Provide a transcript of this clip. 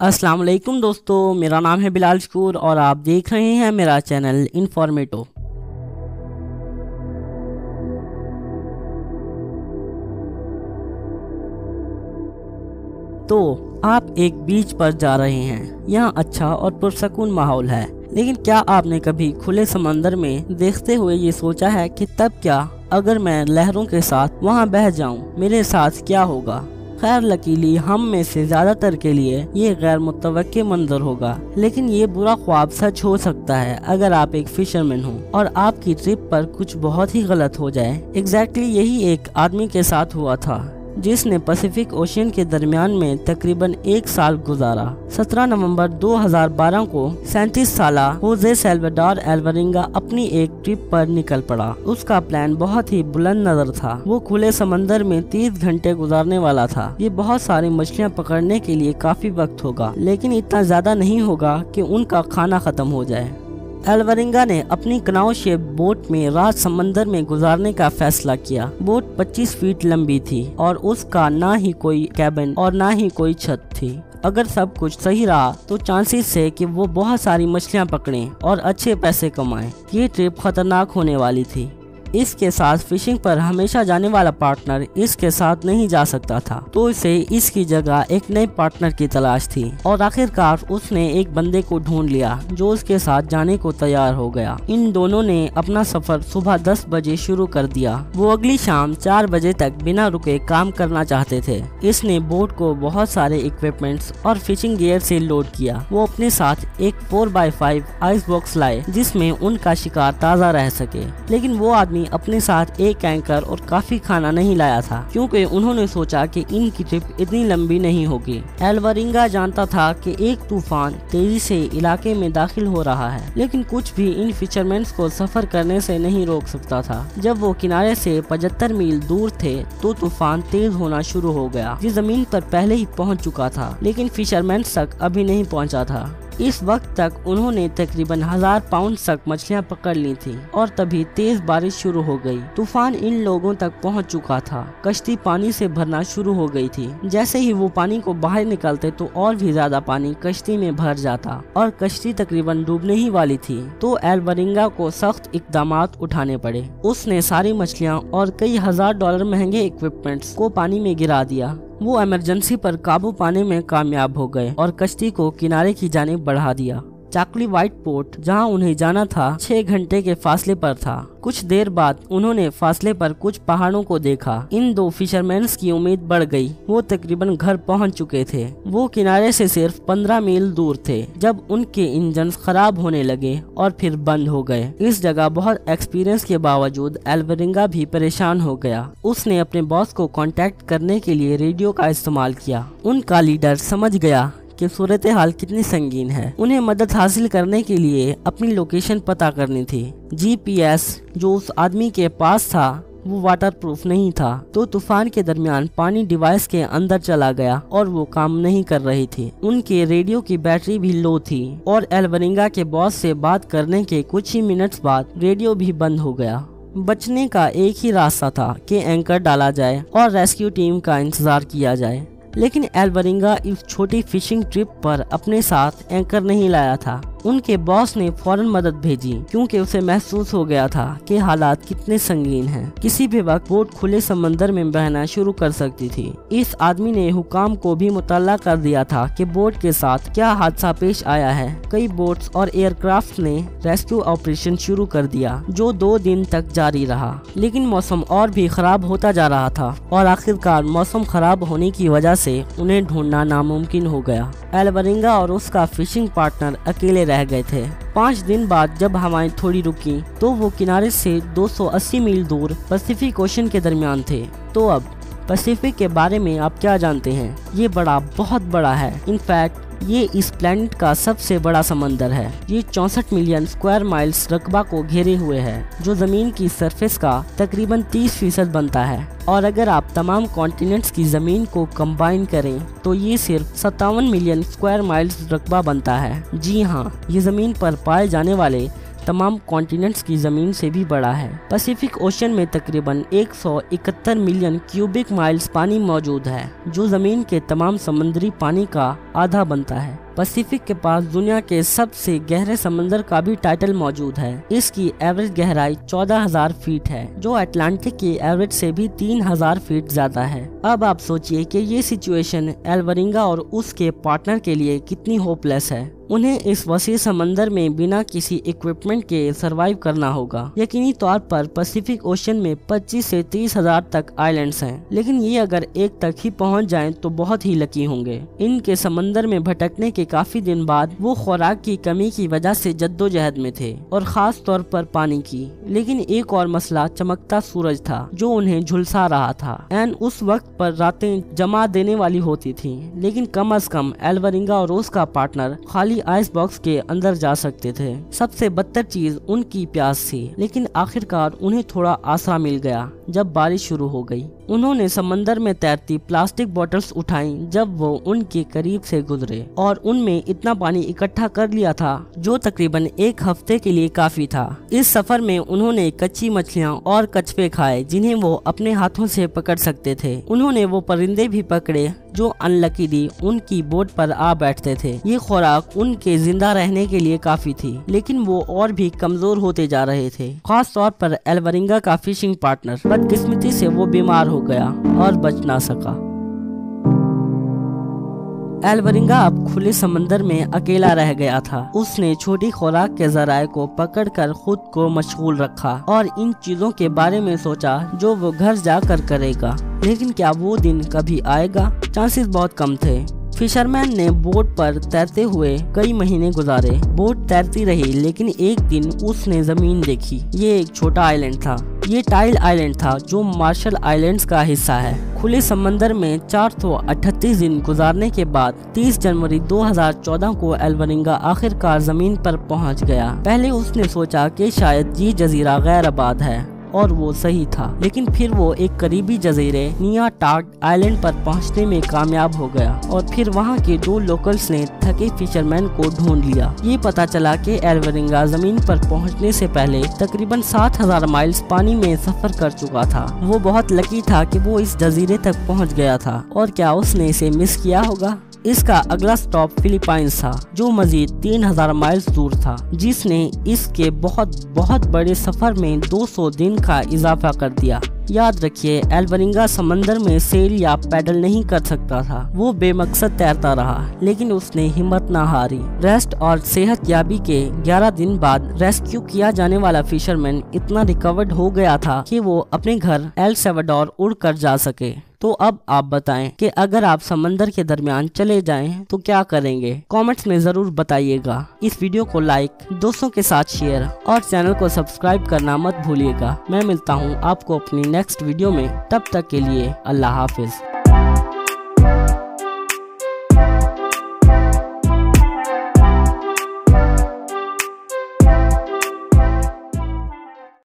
अस्सलाम वालेकुम दोस्तों, मेरा नाम है बिलाल शकूर और आप देख रहे हैं मेरा चैनल इन्फॉर्मेटो। तो आप एक बीच पर जा रहे हैं। यहाँ अच्छा और पुरसकून माहौल है, लेकिन क्या आपने कभी खुले समंदर में देखते हुए ये सोचा है कि तब क्या अगर मैं लहरों के साथ वहाँ बह जाऊँ, मेरे साथ क्या होगा। खैर लकीली हम में से ज्यादातर के लिए ये गैर मुतवक्के मंजर होगा, लेकिन ये बुरा ख्वाब सच हो सकता है अगर आप एक फिशरमैन हो और आपकी ट्रिप पर कुछ बहुत ही गलत हो जाए। एग्जैक्टली यही एक आदमी के साथ हुआ था जिसने पैसिफिक ओशियन के दरमियान में तकरीबन एक साल गुजारा। 17 नवंबर 2012 को 37 साला होजे सल्वाडोर अल्वारेंगा अपनी एक ट्रिप पर निकल पड़ा। उसका प्लान बहुत ही बुलंद नजर था। वो खुले समंदर में 30 घंटे गुजारने वाला था। ये बहुत सारी मछलियाँ पकड़ने के लिए काफी वक्त होगा, लेकिन इतना ज्यादा नहीं होगा कि उनका खाना खत्म हो जाए। अल्वारेंगा ने अपनी कनाव शेप बोट में रात समंदर में गुजारने का फैसला किया। बोट 25 फीट लंबी थी और उसका ना ही कोई कैबिन और ना ही कोई छत थी। अगर सब कुछ सही रहा तो चांसेस है कि वो बहुत सारी मछलियां पकड़ें और अच्छे पैसे कमाएं। ये ट्रिप खतरनाक होने वाली थी। इसके साथ फिशिंग पर हमेशा जाने वाला पार्टनर इसके साथ नहीं जा सकता था, तो इसे इसकी जगह एक नए पार्टनर की तलाश थी और आखिरकार उसने एक बंदे को ढूंढ लिया जो उसके साथ जाने को तैयार हो गया। इन दोनों ने अपना सफर सुबह 10 बजे शुरू कर दिया। वो अगली शाम 4 बजे तक बिना रुके काम करना चाहते थे। इसने बोट को बहुत सारे इक्विपमेंट्स और फिशिंग गियर से लोड किया। वो अपने साथ एक 4x5 आइस बॉक्स लाए जिसमें उनका शिकार ताज़ा रह सके, लेकिन वो आदमी अपने साथ एक एंकर और काफी खाना नहीं लाया था, क्योंकि उन्होंने सोचा कि इनकी ट्रिप इतनी लंबी नहीं होगी। अल्वारेंगा जानता था कि एक तूफान तेजी से इलाके में दाखिल हो रहा है, लेकिन कुछ भी इन फिशरमैन को सफर करने से नहीं रोक सकता था। जब वो किनारे से 75 मील दूर थे तो तूफान तेज होना शुरू हो गया। ये जमीन पर पहले ही पहुंच चुका था, लेकिन फिशरमैन तक अभी नहीं पहुंचा था। इस वक्त तक उन्होंने तकरीबन 1000 पाउंड तक मछलियां पकड़ ली थी और तभी तेज बारिश शुरू हो गई। तूफान इन लोगों तक पहुंच चुका था। कश्ती पानी से भरना शुरू हो गई थी। जैसे ही वो पानी को बाहर निकालते तो और भी ज्यादा पानी कश्ती में भर जाता और कश्ती तकरीबन डूबने ही वाली थी। तो अल्वारेंगा को सख्त इकदामात उठाने पड़े। उसने सारी मछलियाँ और कई $1000 महंगे इक्विपमेंट्स को पानी में गिरा दिया। वो इमरजेंसी पर काबू पाने में कामयाब हो गए और कश्ती को किनारे की जानिब बढ़ा दिया। चाकली व्हाइट पोर्ट, जहां उन्हें जाना था, 6 घंटे के फासले पर था। कुछ देर बाद उन्होंने फासले पर कुछ पहाड़ों को देखा। इन दो फिशरमैन्स की उम्मीद बढ़ गई। वो तकरीबन घर पहुंच चुके थे। वो किनारे से सिर्फ 15 मील दूर थे जब उनके इंजन खराब होने लगे और फिर बंद हो गए। इस जगह बहुत एक्सपीरियंस के बावजूद अल्वारेंगा भी परेशान हो गया। उसने अपने बॉस को कांटेक्ट करने के लिए रेडियो का इस्तेमाल किया। उनका लीडर समझ गया कि सूरत हाल कितनी संगीन है। उन्हें मदद हासिल करने के लिए अपनी लोकेशन पता करनी थी। GPS जो उस आदमी के पास था वो वाटरप्रूफ नहीं था, तो तूफान के दरमियान पानी डिवाइस के अंदर चला गया और वो काम नहीं कर रही थी। उनके रेडियो की बैटरी भी लो थी और अल्वारेंगा के बॉस से बात करने के कुछ ही मिनट्स बाद रेडियो भी बंद हो गया। बचने का एक ही रास्ता था कि एंकर डाला जाए और रेस्क्यू टीम का इंतजार किया जाए, लेकिन अल्वारेंगा इस छोटी फिशिंग ट्रिप पर अपने साथ एंकर नहीं लाया था। उनके बॉस ने फौरन मदद भेजी क्योंकि उसे महसूस हो गया था कि हालात कितने संगीन हैं। किसी भी वक्त बोट खुले समंदर में बहना शुरू कर सकती थी। इस आदमी ने हुकाम को भी मुतल्ला कर दिया था कि बोट के साथ क्या हादसा पेश आया है। कई बोट्स और एयरक्राफ्ट ने रेस्क्यू ऑपरेशन शुरू कर दिया जो 2 दिन तक जारी रहा, लेकिन मौसम और भी खराब होता जा रहा था और आखिरकार मौसम खराब होने की वजह से उन्हें ढूंढना नामुमकिन हो गया। अल्वारेंगा और उसका फिशिंग पार्टनर अकेले रह गए थे। 5 दिन बाद जब हवाएं थोड़ी रुकी तो वो किनारे से 280 मील दूर पैसिफिक ओशन के दरमियान थे। तो अब पैसिफिक के बारे में आप क्या जानते हैं? ये बहुत बड़ा है। इनफैक्ट ये इस प्लैनेट का सबसे बड़ा समंदर है। ये 64 मिलियन स्क्वायर माइल्स रकबा को घेरे हुए है, जो जमीन की सरफेस का तकरीबन 30% बनता है। और अगर आप तमाम कॉन्टिनेंट्स की जमीन को कंबाइन करें तो ये सिर्फ 57 मिलियन स्क्वायर माइल्स रकबा बनता है। जी हाँ, ये जमीन पर पाए जाने वाले तमाम कॉन्टिनेंट्स की जमीन से भी बड़ा है। पैसिफिक ओशन में तकरीबन 171 मिलियन क्यूबिक माइल्स पानी मौजूद है, जो जमीन के तमाम समुद्री पानी का आधा बनता है। पैसिफिक के पास दुनिया के सबसे गहरे समंदर का भी टाइटल मौजूद है। इसकी एवरेज गहराई 14,000 फीट है, जो अटलांटिक की एवरेज से भी 3,000 फीट ज्यादा है। अब आप सोचिए कि ये सिचुएशन एल्वरिंगा और उसके पार्टनर के लिए कितनी होपलेस है। उन्हें इस वसी समंदर में बिना किसी इक्विपमेंट के सरवाइव करना होगा। यकीनी तौर पर पैसिफिक ओशन में 25 से 30,000 तक आइलैंड्स हैं, लेकिन ये अगर एक तक ही पहुंच जाएं तो बहुत ही लकी होंगे। इनके समंदर में भटकने के काफी दिन बाद वो खुराक की कमी की वजह से जद्दोजहद में थे, और खास तौर पर पानी की। लेकिन एक और मसला चमकता सूरज था, जो उन्हें झुलसा रहा था। एंड उस वक्त पर रातें जमा देने वाली होती थी, लेकिन कम अज कम एल्वरिंगा और उसका पार्टनर खाली आइस बॉक्स के अंदर जा सकते थे। सबसे बदतर चीज उनकी प्यास थी, लेकिन आखिरकार उन्हें थोड़ा आसरा मिल गया जब बारिश शुरू हो गई। उन्होंने समंदर में तैरती प्लास्टिक बोतल्स उठाई जब वो उनके करीब से गुजरे, और उनमें इतना पानी इकट्ठा कर लिया था जो तकरीबन 1 हफ्ते के लिए काफी था। इस सफर में उन्होंने कच्ची मछलियाँ और कछुए खाए जिन्हें वो अपने हाथों से पकड़ सकते थे। उन्होंने वो परिंदे भी पकड़े जो अनलकीली उनकी बोट पर आ बैठते थे। ये खुराक उनके जिंदा रहने के लिए काफी थी, लेकिन वो और भी कमजोर होते जा रहे थे। खास तौर पर एल्वरिंगा का फिशिंग पार्टनर। बदकिस्मती से वो बीमार हो गया और बच ना सका। एल्वरिंगा अब खुले समंदर में अकेला रह गया था। उसने छोटी खुराक के जराये को पकड़कर खुद को मशगूल रखा और इन चीजों के बारे में सोचा जो वो घर जाकर करेगा। लेकिन क्या वो दिन कभी आएगा? चांसेस बहुत कम थे। फिशरमैन ने बोट पर तैरते हुए कई महीने गुजारे। बोट तैरती रही, लेकिन एक दिन उसने जमीन देखी। ये एक छोटा आइलैंड था। ये टाइल आइलैंड था, जो मार्शल आइलैंड्स का हिस्सा है। खुले समंदर में 438 दिन गुजारने के बाद 30 जनवरी 2014 को एल्वरिंगा आखिरकार जमीन पर पहुंच गया। पहले उसने सोचा कि शायद ये जजीरा गैर आबाद है, और वो सही था। लेकिन फिर वो एक करीबी जजीरे नियाटाग आइलैंड पर पहुंचने में कामयाब हो गया, और फिर वहां के 2 लोकल्स ने थके फिशरमैन को ढूंढ लिया। ये पता चला कि एल्वरिंगा जमीन पर पहुंचने से पहले तकरीबन 7,000 माइल्स पानी में सफर कर चुका था। वो बहुत लकी था कि वो इस जजीरे तक पहुंच गया था, और क्या उसने इसे मिस किया होगा? इसका अगला स्टॉप फिलीपाइंस था, जो मजीद 3,000 माइल्स दूर था, जिसने इसके बहुत बड़े सफर में 200 दिन का इजाफा कर दिया। याद रखिए, एल्वरिंगा समंदर में सेल या पैडल नहीं कर सकता था। वो बेमकसद तैरता रहा, लेकिन उसने हिम्मत न हारी। रेस्ट और सेहत याबी के 11 दिन बाद रेस्क्यू किया जाने वाला फिशरमैन इतना रिकवर्ड हो गया था कि वो अपने घर एल सल्वाडोर उड़ कर जा सके। तो अब आप बताएं कि अगर आप समंदर के दरमियान चले जाएं तो क्या करेंगे? कमेंट्स में जरूर बताइएगा। इस वीडियो को लाइक, दोस्तों के साथ शेयर और चैनल को सब्सक्राइब करना मत भूलिएगा। मैं मिलता हूं आपको अपनी नेक्स्ट वीडियो में। तब तक के लिए अल्लाह हाफिज।